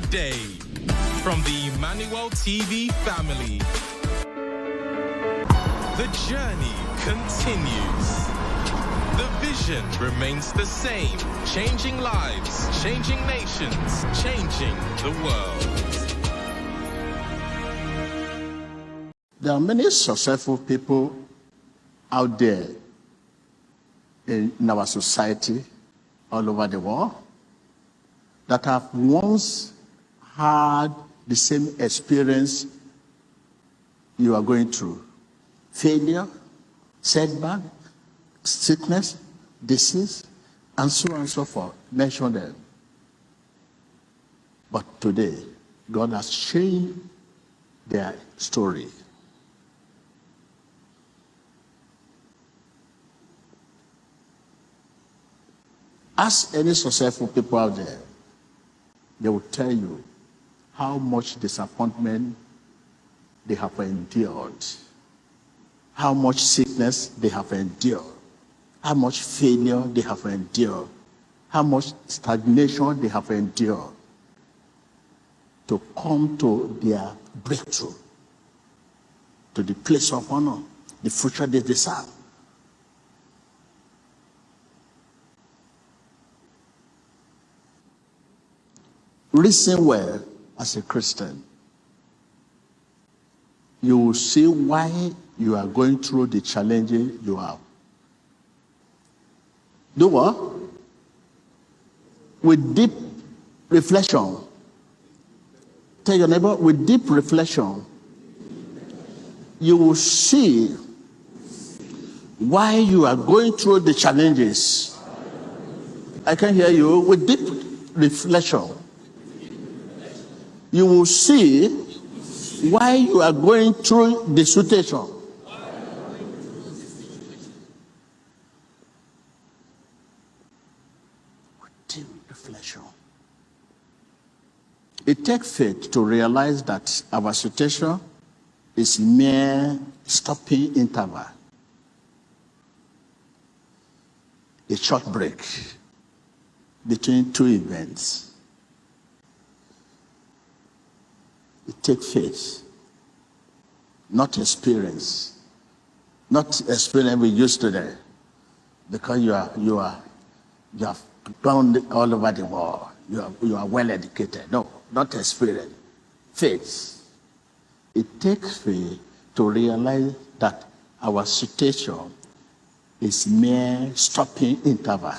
today. From the Emmanuel TV family, the journey continues. The vision remains the same, changing lives, changing nations, changing the world. There are many successful people out there in our society, all over the world, that have once had the same experience you are going through. Failure, setback, sickness, disease, and so on and so forth. Mention them. But today, God has changed their story. Ask any successful people out there, they will tell you how much disappointment they have endured, how much sickness they have endured, how much failure they have endured, how much stagnation they have endured to come to their breakthrough, to the place of honor, the future they deserve. Listen well as a Christian. You will see why you are going through the challenges you have. Do what? With deep reflection. Tell your neighbor, with deep reflection, you will see why you are going through the challenges. I can hear you. With deep reflection, you will see why you are going through the situation. With deep reflection. It takes faith to realize that our situation is mere stopping interval, a short break between two events. It takes faith, not experience. Not experience we used today, because you have gone all over the world. You are well educated. No, not experience. Faith. It takes faith to realize that our situation is mere stopping interval.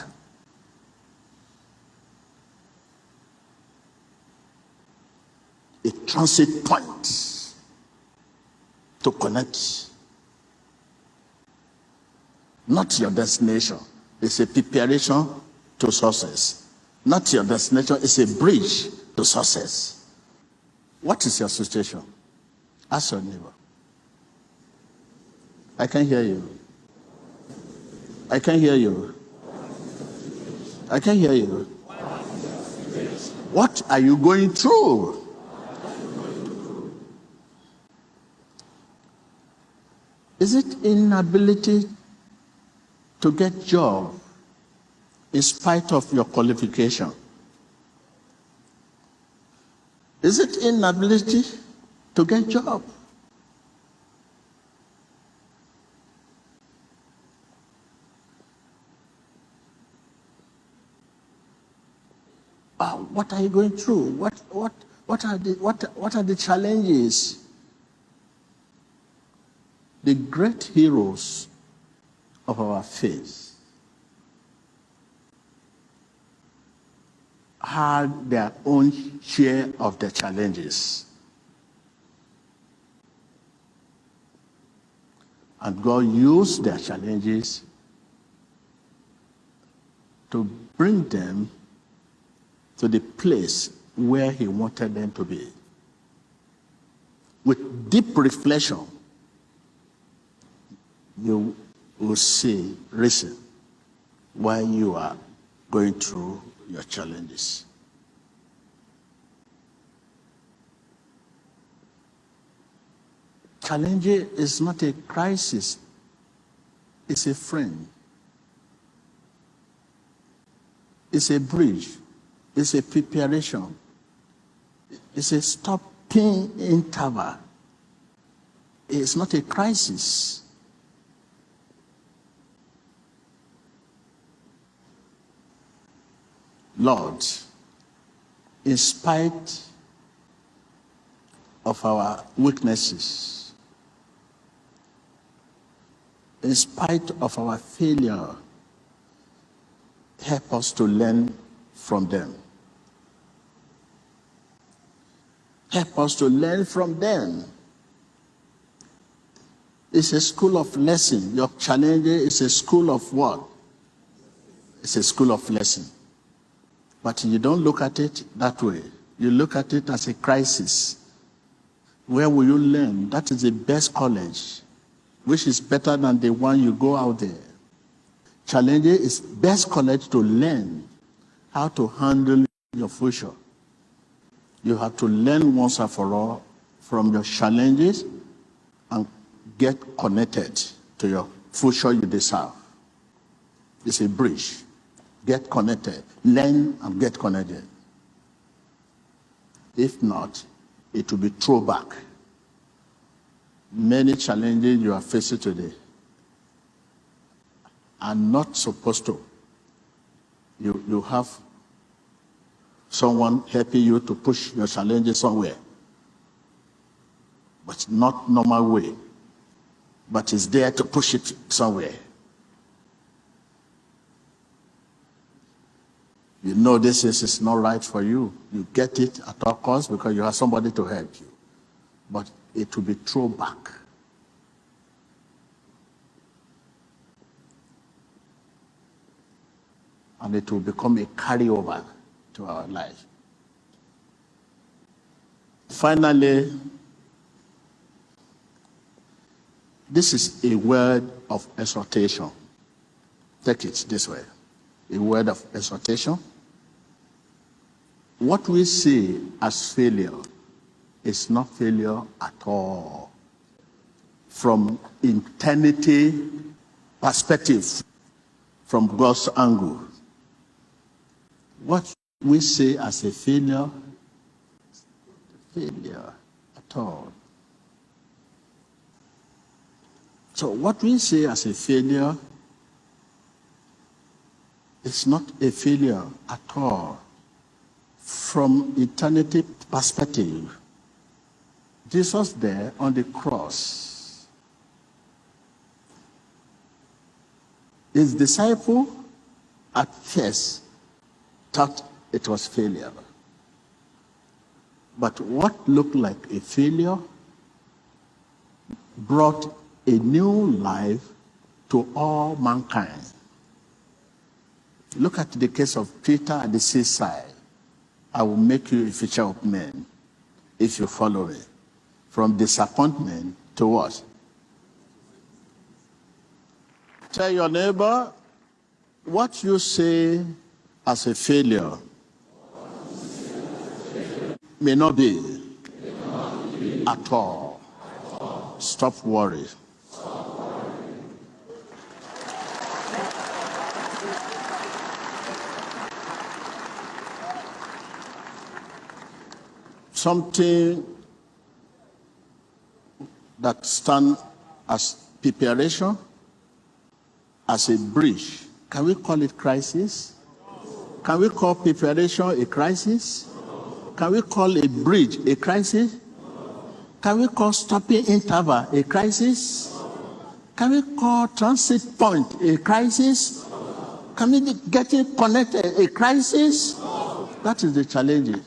A transit point to connect. Not your destination. It's a preparation to success. Not your destination. It's a bridge to success. What is your situation? Ask your neighbor. I can hear you. I can hear you. I can hear you. What are you going through? Is it inability to get job in spite of your qualification? Is it inability to get job? What are you going through? What are the challenges? The great heroes of our faith had their own share of the challenges. And God used their challenges to bring them to the place where He wanted them to be. With deep reflection, you will see reason why you are going through your challenges. Challenge is not a crisis, it's a friend. It's a bridge. It's a preparation. It's a stopping interval. It's not a crisis. Lord, in spite of our weaknesses, in spite of our failure, help us to learn from them. Help us to learn from them. It's a school of lesson. Your challenge is a school of what? It's a school of lesson. But you don't look at it that way. You look at it as a crisis. Where will you learn? That is the best college, which is better than the one you go out there. Challenge is best college to learn how to handle your future. You have to learn once and for all from your challenges and get connected to your future you deserve. It's a bridge. Get connected. Learn and get connected. If not, it will be throwback. Many challenges you are facing today are not supposed to. You have someone helping you to push your challenges somewhere, but not normal way. But it's there to push it somewhere. You know this is not right for you. You get it at all costs because you have somebody to help you. But it will be throwback. And it will become a carryover to our life. Finally, this is a word of exhortation. Take it this way. A word of exhortation. What we see as failure is not failure at all. From eternity perspective, from God's angle, what we see as a failure at all. So what we see as a failure is not a failure at all. From eternity perspective, Jesus there on the cross, his disciple at first thought it was failure. But what looked like a failure brought a new life to all mankind. Look at the case of Peter at the seaside. I will make you a fisher of men if you follow me. From disappointment to what? Tell your neighbor, what you say as a failure may not be at all. Stop worrying. Something that stands as preparation, as a bridge. Can we call it crisis? Can we call preparation a crisis? Can we call a bridge a crisis? Can we call stopping interval a crisis? Can we call transit point a crisis? Can we get it connected a crisis? That is the challenge.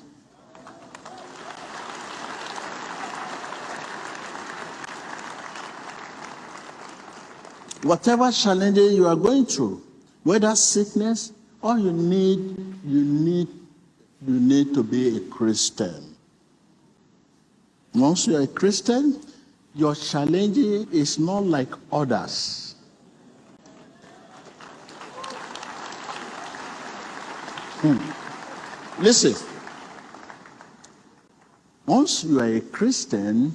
Whatever challenges you are going through, whether sickness, all you need to be a Christian. Once you are a Christian, your challenge is not like others. Listen. Once you are a Christian,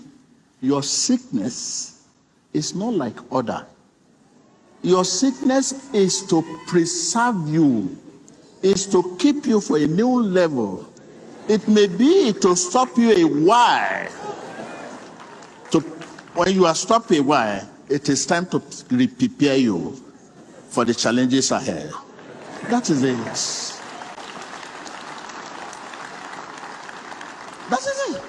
your sickness is not like others. Your sickness is to preserve you, is to keep you for a new level, It may be to stop you a while. When you are stopped a while, it is time to prepare you for the challenges ahead. That is it. That is it.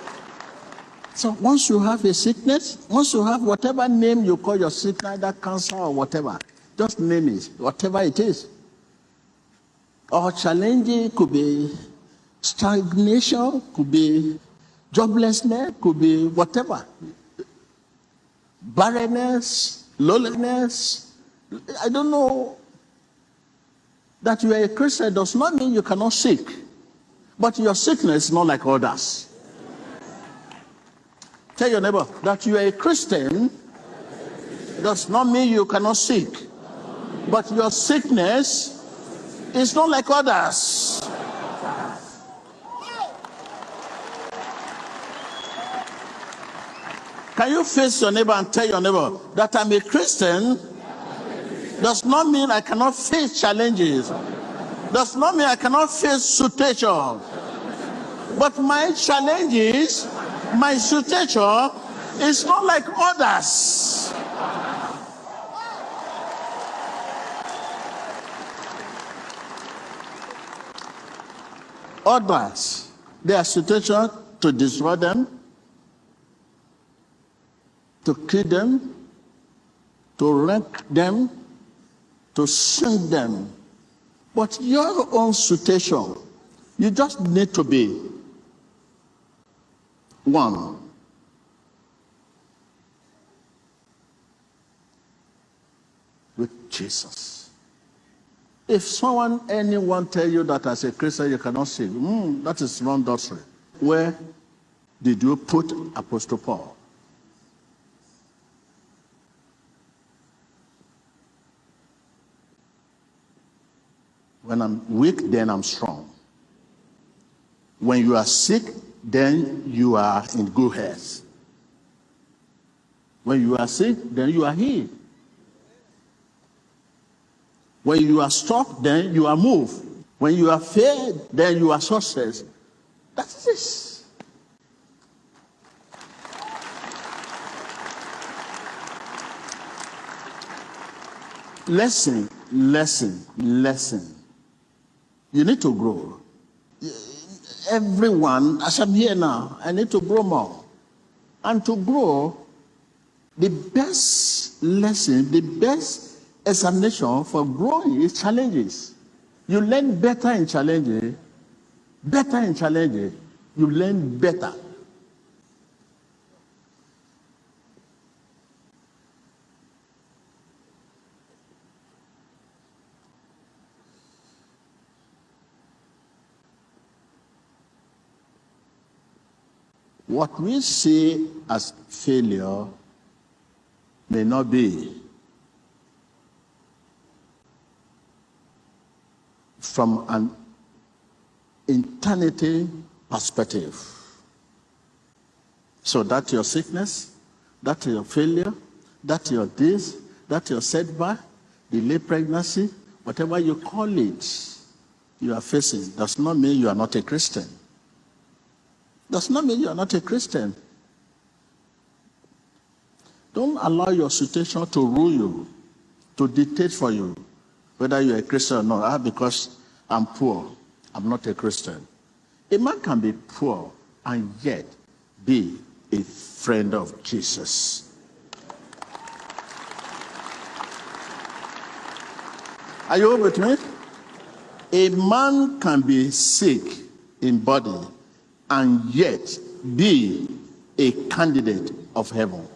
So once you have a sickness, once you have whatever name you call your sickness, either cancer or whatever, just name it, whatever it is. Or challenging could be stagnation, could be joblessness, could be whatever. Barrenness, loneliness. I don't know. That you are a Christian does not mean you cannot seek. But your sickness is not like others. Tell your neighbor that you are a Christian does not mean you cannot seek. But your sickness is not like others. Can you face your neighbor and tell your neighbor that I'm a Christian does not mean I cannot face challenges. Does not mean I cannot face situations. But my challenges, my situation is not like others. Others, their situation to destroy them, to kill them, to wreck them, to sink them. But your own situation, you just need to be one. With Jesus. If anyone tell you that as a Christian you cannot sing, that is wrong doctrine. Where did you put Apostle Paul? When I'm weak, then I'm strong. When you are sick, then you are in good health. When you are sick, then you are healed. When you are stopped, then you are moved. When you are failed, then you are success. That's this. Lesson. You need to grow. Everyone, as I'm here now, I need to grow more. And to grow, the best lesson, the best examination for growing is challenges. You learn better in challenges. You learn better. What we see as failure may not be. From an eternity perspective. So that's your sickness, that's your failure, that's your this, that's your setback, delayed pregnancy, whatever you call it, you are facing, does not mean you are not a Christian. Does not mean you are not a Christian. Don't allow your situation to rule you, to dictate for you whether you're a Christian or not. Because I'm poor, I'm not a Christian. A man can be poor and yet be a friend of Jesus. Are you with me? A man can be sick in body and yet be a candidate of heaven.